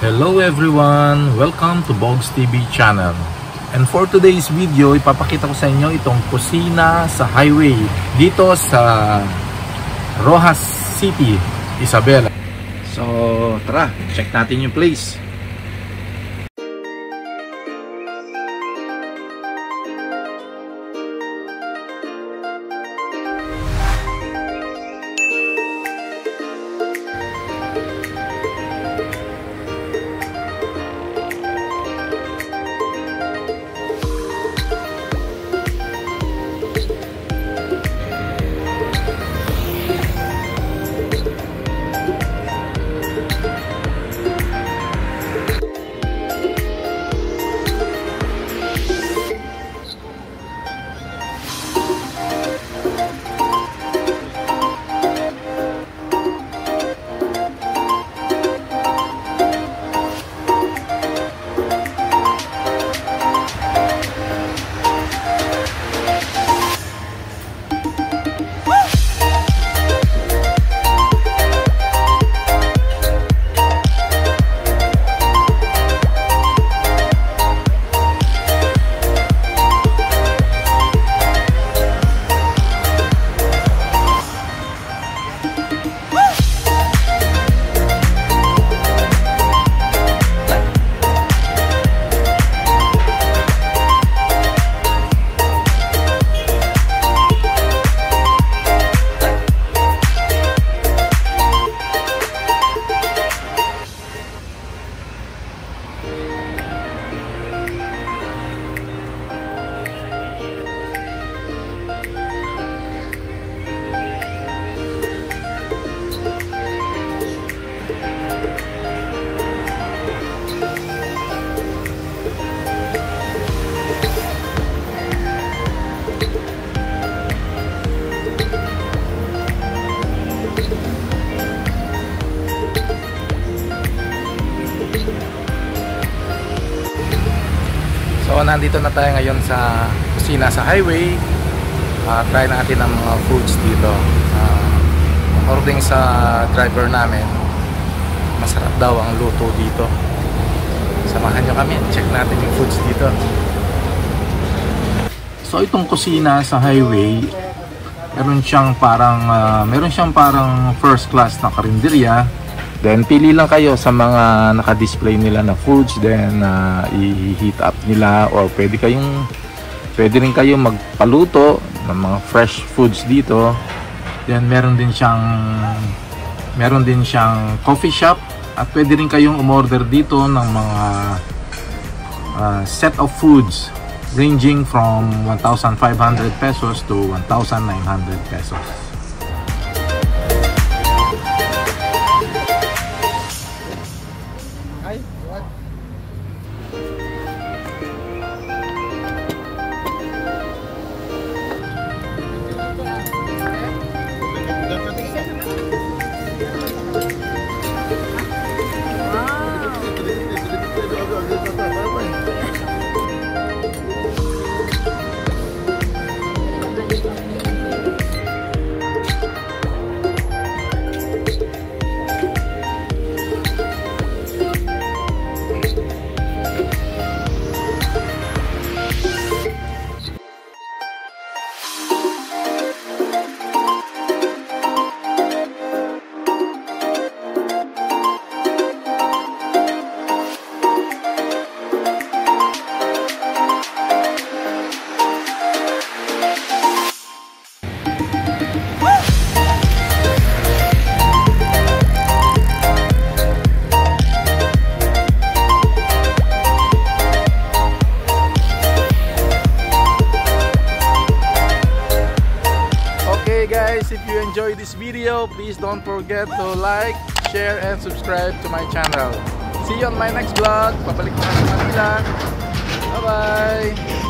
Hello everyone! Welcome to Bogs TV channel. And for today's video, ipapakita ko sa inyo itong kusina sa highway dito sa Roxas City, Isabela. So tara, check natin yung place. So nandito na tayo ngayon sa kusina sa highway. Try natin ang mga foods dito. According sa driver namin, masarap daw ang luto dito. Samahan nyo kami, check natin yung foods dito. So itong kusina sa highway, meron siyang parang first class na karinderya. Then pili lang kayo sa mga naka-display nila na foods, then i-heat up nila, or pwede rin kayong magpaluto ng mga fresh foods dito. Then meron din siyang coffee shop, at pwede rin kayong umorder dito ng mga set of foods ranging from 1,500 pesos to 1,900 pesos. Guys, if you enjoy this video, please don't forget to like, share, and subscribe to my channel. See you on my next vlog. Pabalik ko na sa Manila. Bye bye.